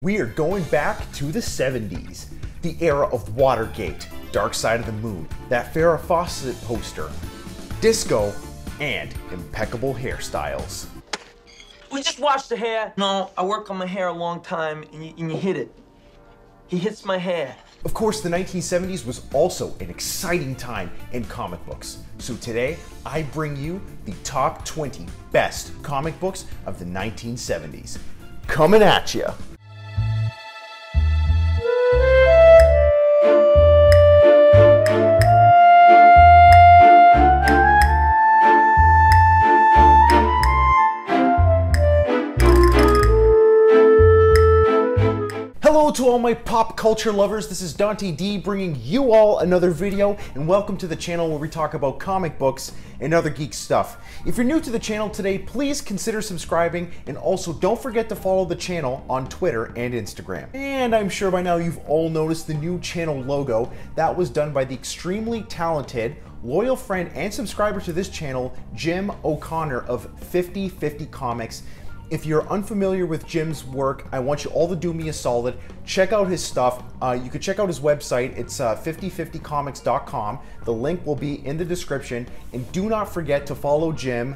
We are going back to the 70s, the era of Watergate, Dark Side of the Moon, that Farrah Fawcett poster, disco, and impeccable hairstyles. We just wash the hair. No, I work on my hair a long time, and you hit it. He hits my hair. Of course, the 1970s was also an exciting time in comic books. So today, I bring you the top 20 best comic books of the 1970s. Coming at ya! Hello to all my pop culture lovers, this is Dante D bringing you all another video, and welcome to the channel where we talk about comic books and other geek stuff. If you're new to the channel today, please consider subscribing, and also don't forget to follow the channel on Twitter and Instagram. And I'm sure by now you've all noticed the new channel logo. That was done by the extremely talented, loyal friend and subscriber to this channel, Jim O'Connor of 50/50 Comics. If you're unfamiliar with Jim's work, I want you all to do me a solid. Check out his stuff. You can check out his website. It's 5050comics.com. The link will be in the description. And do not forget to follow Jim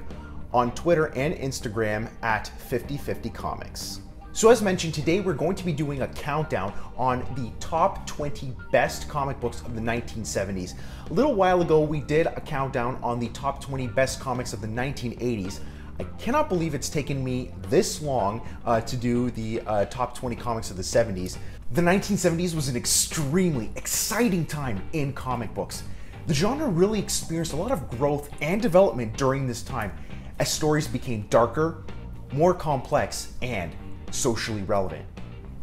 on Twitter and Instagram at 5050comics. So as mentioned, today we're going to be doing a countdown on the top 20 best comic books of the 1970s. A little while ago, we did a countdown on the top 20 best comics of the 1980s. I cannot believe it's taken me this long to do the top 20 comics of the 70s. The 1970s was an extremely exciting time in comic books. The genre really experienced a lot of growth and development during this time as stories became darker, more complex, and socially relevant.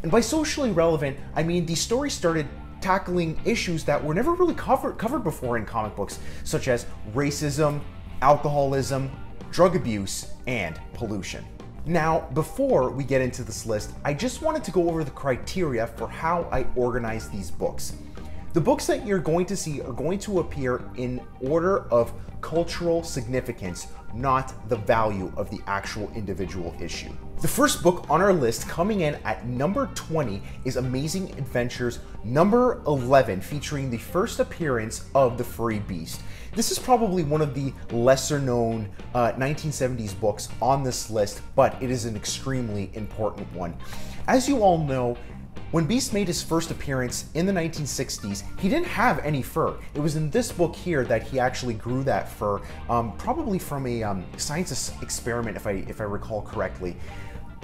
And by socially relevant, I mean these stories started tackling issues that were never really covered before in comic books, such as racism, alcoholism, drug abuse, and pollution. Now, before we get into this list, I just wanted to go over the criteria for how I organize these books. The books that you're going to see are going to appear in order of cultural significance, not the value of the actual individual issue. The first book on our list, coming in at number 20, is Amazing Adventures number 11, featuring the first appearance of the Furry Beast. This is probably one of the lesser known 1970s books on this list, but it is an extremely important one. As you all know, when Beast made his first appearance in the 1960s, he didn't have any fur. It was in this book here that he actually grew that fur, probably from a science experiment, if I recall correctly.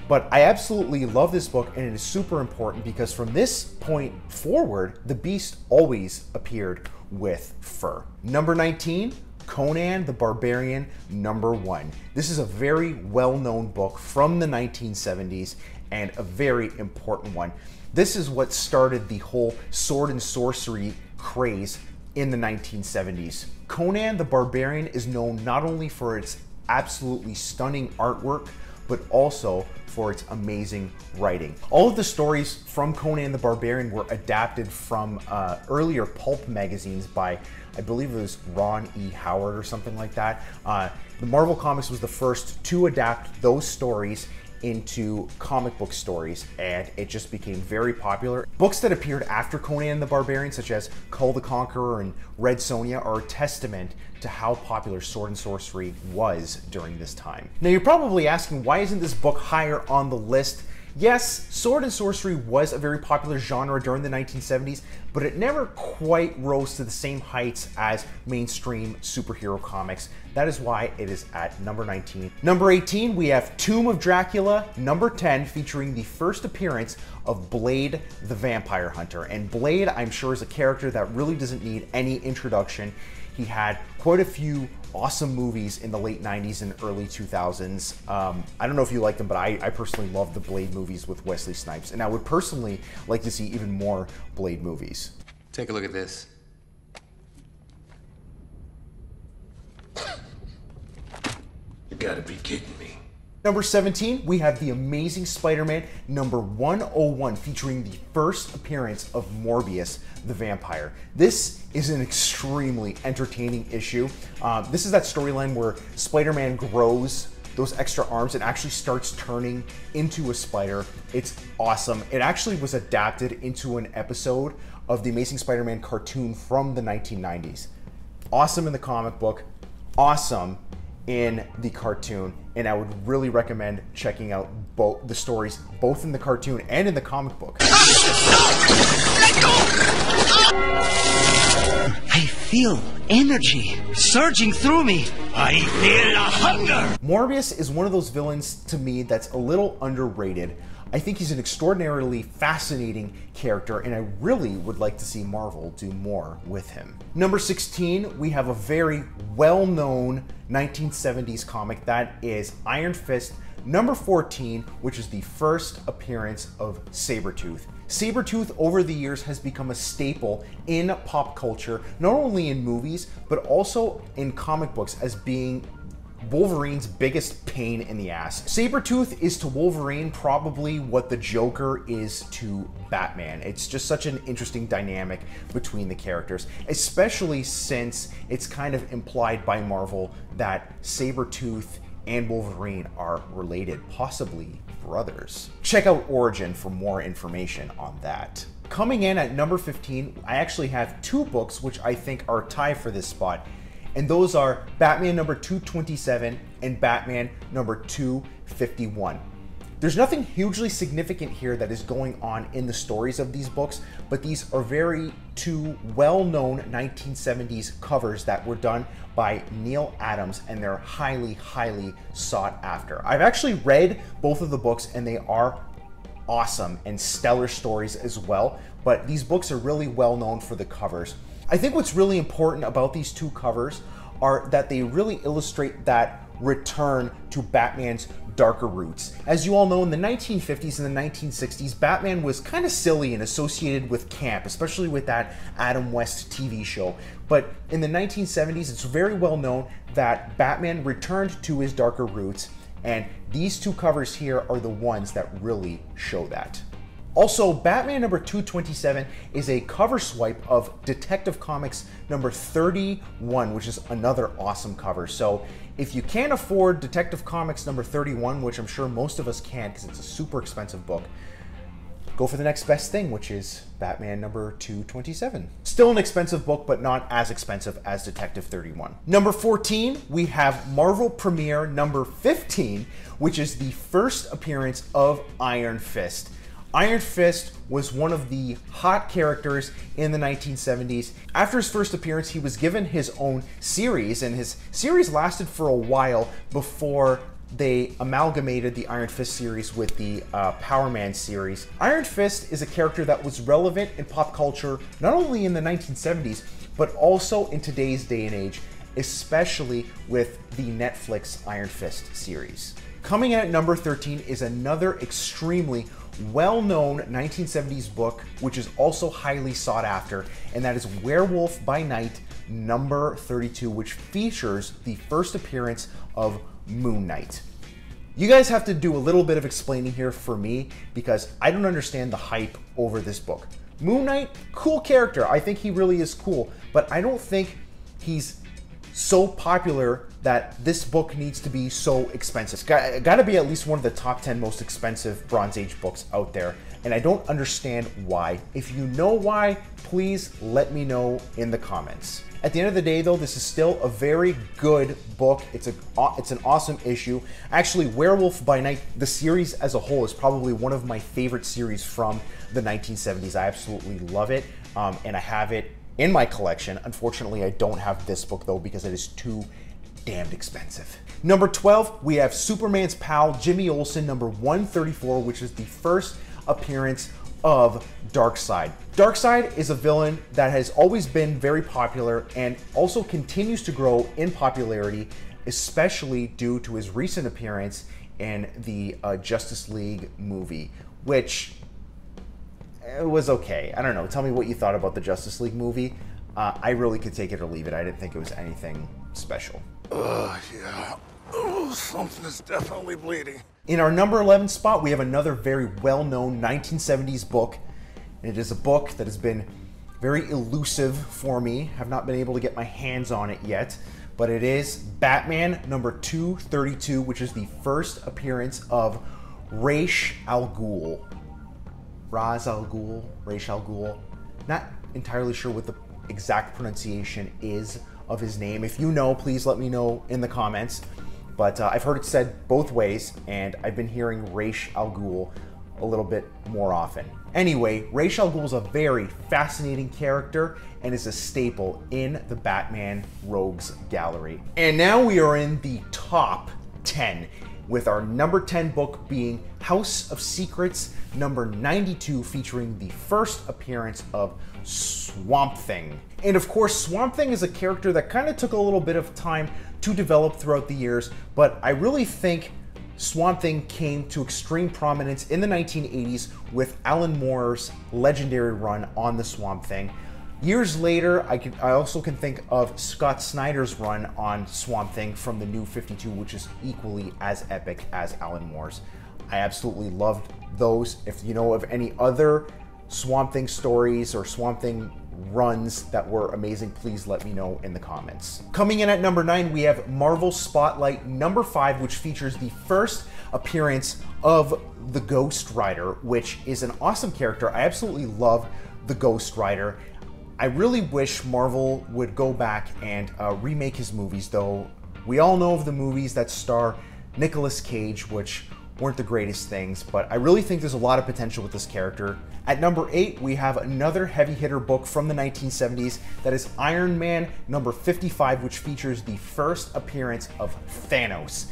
But I absolutely love this book, and it is super important because from this point forward, the Beast always appeared with fur. Number 19, Conan the Barbarian number 1. This is a very well-known book from the 1970s and a very important one. This is what started the whole sword and sorcery craze in the 1970s. Conan the Barbarian is known not only for its absolutely stunning artwork, but also for its amazing writing. All of the stories from Conan the Barbarian were adapted from earlier pulp magazines by, I believe it was Ron E. Howard or something like that. The Marvel Comics was the first to adapt those stories into comic book stories, and it just became very popular. Books that appeared after Conan the Barbarian, such as Kull the Conqueror and Red Sonja, are a testament to how popular sword and sorcery was during this time. Now you're probably asking, why isn't this book higher on the list? Yes, sword and sorcery was a very popular genre during the 1970s, but it never quite rose to the same heights as mainstream superhero comics. That is why it is at number 19. Number 18, we have Tomb of Dracula, number 10, featuring the first appearance of Blade the Vampire Hunter. And Blade, I'm sure, is a character that really doesn't need any introduction. He had quite a few awesome movies in the late 90s and early 2000s. I don't know if you like them, but I personally love the Blade movies with Wesley Snipes, and I would personally like to see even more Blade movies. Take a look at this. You gotta be kidding me. Number 17, we have The Amazing Spider-Man number 101, featuring the first appearance of Morbius the Vampire. This is an extremely entertaining issue. This is that storyline where Spider-Man grows those extra arms, it actually starts turning into a spider. It's awesome. It actually was adapted into an episode of the Amazing Spider-Man cartoon from the 1990s. Awesome in the comic book, awesome in the cartoon, and I would really recommend checking out both the stories, both in the cartoon and in the comic book. Let go! I feel energy surging through me. I feel a hunger. Morbius is one of those villains to me that's a little underrated. I think he's an extraordinarily fascinating character, and I really would like to see Marvel do more with him. Number 16, we have a very well-known 1970s comic, that is Iron Fist number 14, which is the first appearance of Sabretooth. Sabretooth over the years has become a staple in pop culture, not only in movies, but also in comic books as being Wolverine's biggest pain in the ass. Sabretooth is to Wolverine probably what the Joker is to Batman. It's just such an interesting dynamic between the characters, especially since it's kind of implied by Marvel that Sabretooth and Wolverine are related, possibly brothers. Check out Origin for more information on that. Coming in at number 15, I actually have two books which I think are tied for this spot, and those are Batman number 227 and Batman number 251. There's nothing hugely significant here that is going on in the stories of these books, but these are very two well-known 1970s covers that were done by Neil Adams, and they're highly, highly sought after. I've actually read both of the books, and they are awesome and stellar stories as well, but these books are really well known for the covers. I think what's really important about these two covers are that they really illustrate that return to Batman's darker roots. As you all know, in the 1950s and the 1960s, Batman was kind of silly and associated with camp, especially with that Adam West TV show. But in the 1970s, it's very well known that Batman returned to his darker roots, and these two covers here are the ones that really show that. Also, Batman number 227 is a cover swipe of Detective Comics number 31, which is another awesome cover. So if you can't afford Detective Comics number 31, which I'm sure most of us can because it's a super expensive book, go for the next best thing, which is Batman number 227. Still an expensive book, but not as expensive as Detective 31. Number 14, we have Marvel Premiere number 15, which is the first appearance of Iron Fist. Iron Fist was one of the hot characters in the 1970s. After his first appearance, he was given his own series, and his series lasted for a while before they amalgamated the Iron Fist series with the Power Man series. Iron Fist is a character that was relevant in pop culture, not only in the 1970s, but also in today's day and age, especially with the Netflix Iron Fist series. Coming in at number 13 is another extremely well-known 1970s book, which is also highly sought after, and that is Werewolf by Night number 32, which features the first appearance of Moon Knight. You guys have to do a little bit of explaining here for me because I don't understand the hype over this book. Moon Knight, cool character. I think he really is cool, but I don't think he's so popular that this book needs to be so expensive. It's got to be at least one of the top 10 most expensive Bronze Age books out there, and I don't understand why. If you know why, please let me know in the comments. At the end of the day, though, this is still a very good book. It's an awesome issue. Actually, Werewolf by Night, the series as a whole, is probably one of my favorite series from the 1970s. I absolutely love it, and I have it in my collection. Unfortunately, I don't have this book, though, because it is too damned expensive. Number 12, we have Superman's pal, Jimmy Olsen, number 134, which is the first appearance of Darkseid. Darkseid is a villain that has always been very popular and also continues to grow in popularity, especially due to his recent appearance in the Justice League movie, which it was okay. I don't know. Tell me what you thought about the Justice League movie. I really could take it or leave it. I didn't think it was anything special. Yeah. Oh, something is definitely bleeding. In our number 11 spot, we have another very well-known 1970s book. It is a book that has been very elusive for me. Have not been able to get my hands on it yet, but it is Batman number 232, which is the first appearance of Ra's al Ghul. Ra's al Ghul, Ra's al Ghul. Not entirely sure what the exact pronunciation is of his name. If you know, please let me know in the comments. But I've heard it said both ways, and I've been hearing Ra's al Ghul a little bit more often. Anyway, Ra's al Ghul is a very fascinating character and is a staple in the Batman Rogues Gallery. And now we are in the top 10, with our number 10 book being House of Secrets, number 92, featuring the first appearance of Swamp Thing. And of course, Swamp Thing is a character that kind of took a little bit of time to develop throughout the years, but I really think Swamp Thing came to extreme prominence in the 1980s with Alan Moore's legendary run on the Swamp Thing. Years later, I also can think of Scott Snyder's run on Swamp Thing from the New 52, which is equally as epic as Alan Moore's. I absolutely loved those. If you know of any other Swamp Thing stories or Swamp Thing runs that were amazing, please let me know in the comments. Coming in at number 9, we have Marvel Spotlight number 5, which features the first appearance of the Ghost Rider, which is an awesome character. I absolutely love the Ghost Rider. I really wish Marvel would go back and remake his movies, though we all know of the movies that star Nicolas Cage, which weren't the greatest things, but I really think there's a lot of potential with this character. At number 8, we have another heavy hitter book from the 1970s, that is Iron Man number 55, which features the first appearance of Thanos.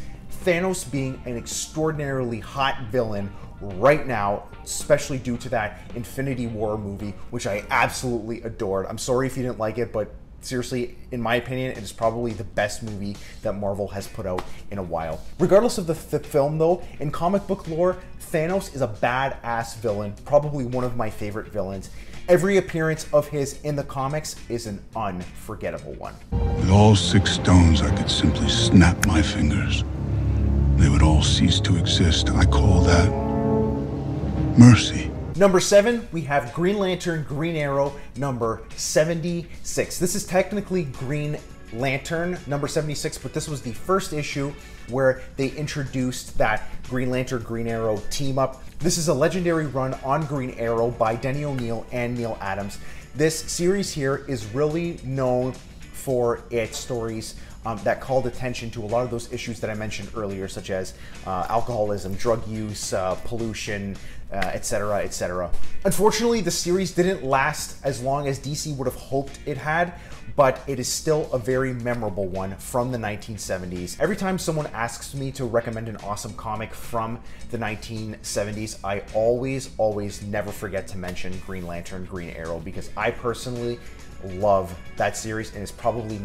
Thanos being an extraordinarily hot villain right now, especially due to that Infinity War movie, which I absolutely adored. I'm sorry if you didn't like it, but seriously, in my opinion, it is probably the best movie that Marvel has put out in a while. Regardless of the film though, in comic book lore, Thanos is a badass villain, probably one of my favorite villains. Every appearance of his in the comics is an unforgettable one. With all 6 stones, I could simply snap my fingers. They would all cease to exist. I call that mercy. Number 7, we have Green Lantern Green Arrow number 76. This is technically Green Lantern number 76, but this was the first issue where they introduced that Green Lantern Green Arrow team up. This is a legendary run on Green Arrow by Denny O'Neil and Neil Adams. This series here is really known for its stories that called attention to a lot of those issues that I mentioned earlier, such as alcoholism, drug use, pollution, etc., etc. Unfortunately, the series didn't last as long as DC would have hoped it had, but it is still a very memorable one from the 1970s. Every time someone asks me to recommend an awesome comic from the 1970s, I always never forget to mention Green Lantern Green Arrow, because I personally love that series, and it's probably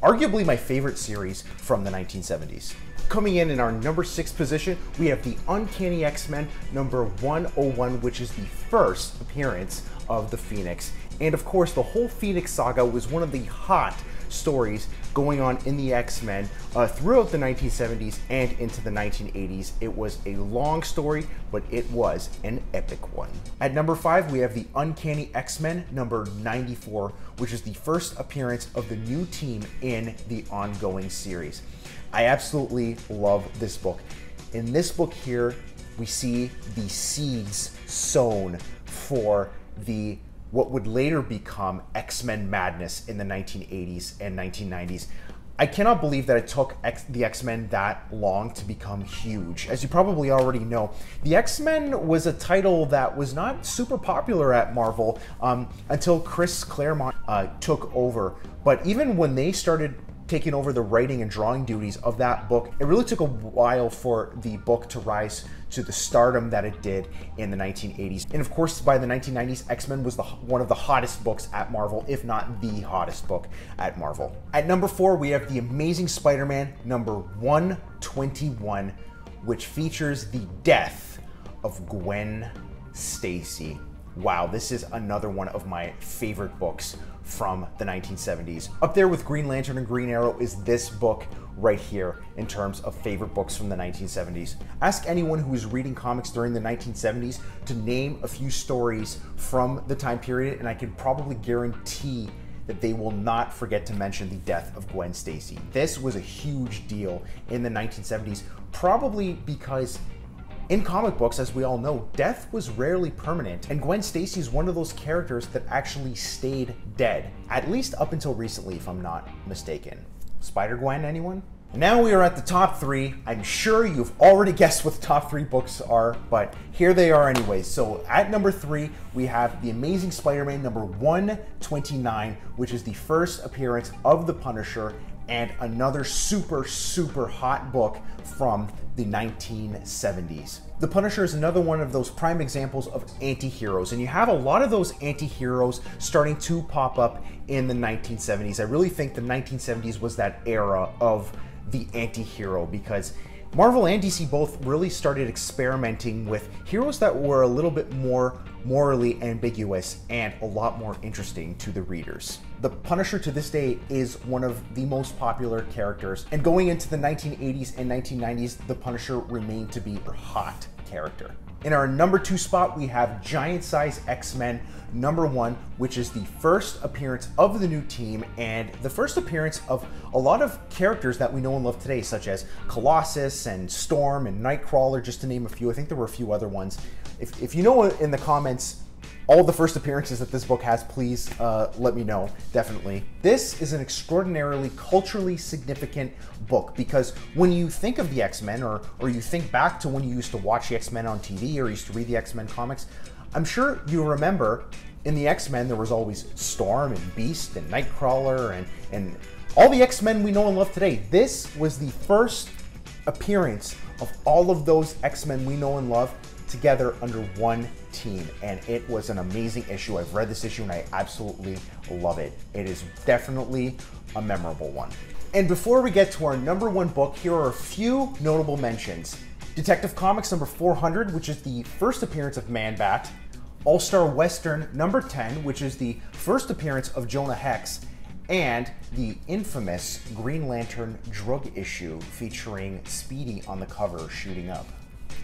arguably my favorite series from the 1970s. Coming in our number 6 position, we have the Uncanny X-Men number 101, which is the first appearance of the Phoenix. And of course, the whole Phoenix saga was one of the hot stories going on in the X-Men throughout the 1970s and into the 1980s. It was a long story, but it was an epic one. At number 5, we have the Uncanny X-Men number 94, which is the first appearance of the new team in the ongoing series. I absolutely love this book. In this book here, we see the seeds sown for what would later become X-Men madness in the 1980s and 1990s. I cannot believe that it took the X-Men that long to become huge. As you probably already know, the X-Men was a title that was not super popular at Marvel until Chris Claremont took over. But even when they started taking over the writing and drawing duties of that book, it really took a while for the book to rise to the stardom that it did in the 1980s. And of course, by the 1990s, X-Men was one of the hottest books at Marvel, if not the hottest book at Marvel. At number 4, we have The Amazing Spider-Man number 121, which features the death of Gwen Stacy. Wow, this is another one of my favorite books from the 1970s. Up there with Green Lantern and Green Arrow is this book right here in terms of favorite books from the 1970s. Ask anyone who was reading comics during the 1970s to name a few stories from the time period, and I can probably guarantee that they will not forget to mention the death of Gwen Stacy. This was a huge deal in the 1970s, probably because in comic books, as we all know, death was rarely permanent, and Gwen Stacy is one of those characters that actually stayed dead, at least up until recently, if I'm not mistaken. Spider-Gwen, anyone? Now we are at the top 3. I'm sure you've already guessed what the top 3 books are, but here they are anyways. So at number 3, we have The Amazing Spider-Man number 129, which is the first appearance of the Punisher, and another super, super hot book from the 1970s. The Punisher is another one of those prime examples of anti-heroes, and you have a lot of those anti-heroes starting to pop up in the 1970s. I really think the 1970s was that era of the anti-hero, because Marvel and DC both really started experimenting with heroes that were a little bit more morally ambiguous and a lot more interesting to the readers. The Punisher to this day is one of the most popular characters, and going into the 1980s and 1990s, the Punisher remained to be a hot character. In our number 2 spot, we have Giant Size X-Men number 1, which is the first appearance of the new team and the first appearance of a lot of characters that we know and love today, such as Colossus and Storm and Nightcrawler, just to name a few. I think there were a few other ones. If you know in the comments all the first appearances that this book has, please let me know, definitely. This is an extraordinarily culturally significant book, because when you think of the X-Men, or you think back to when you used to watch the X-Men on TV or used to read the X-Men comics, I'm sure you remember in the X-Men there was always Storm and Beast and Nightcrawler and all the X-Men we know and love today. This was the first appearance of all of those X-Men we know and love together under one team, and it was an amazing issue. I've read this issue and I absolutely love it. It is definitely a memorable one. And before we get to our number 1 book, here are a few notable mentions. Detective Comics number 400, which is the first appearance of Man-Bat. All-Star Western number 10, which is the first appearance of Jonah Hex, and the infamous Green Lantern drug issue featuring Speedy on the cover shooting up.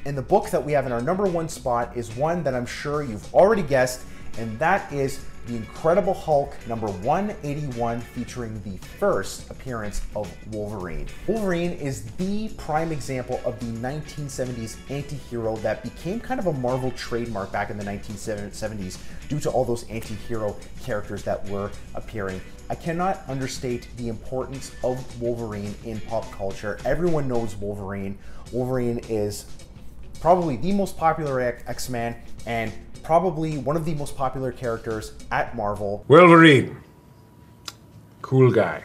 And the book that we have in our number 1 spot is one that I'm sure you've already guessed, and that is The Incredible Hulk number 181, featuring the first appearance of Wolverine. Wolverine is the prime example of the 1970s anti-hero that became kind of a Marvel trademark back in the 1970s due to all those anti-hero characters that were appearing. I cannot understate the importance of Wolverine in pop culture. Everyone knows Wolverine. Wolverine is probably the most popular X-Man and probably one of the most popular characters at Marvel. Wolverine. Cool guy.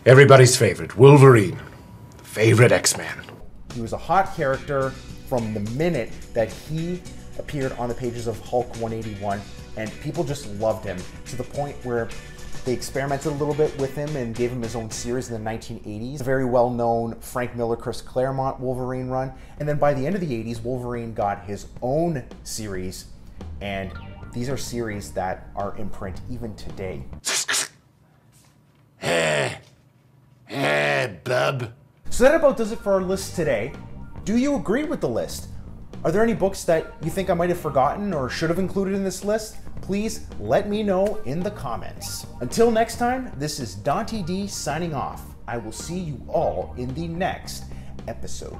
Everybody's favorite. Wolverine. Favorite X-Man. He was a hot character from the minute that he appeared on the pages of Hulk 181, and people just loved him to the point where they experimented a little bit with him and gave him his own series in the 1980s. A very well-known Frank Miller, Chris Claremont Wolverine run. And then by the end of the 80s, Wolverine got his own series, and these are series that are in print even today. Bub. So that about does it for our list today. Do you agree with the list? Are there any books that you think I might have forgotten or should have included in this list? Please let me know in the comments. Until next time, this is Dante D signing off. I will see you all in the next episode.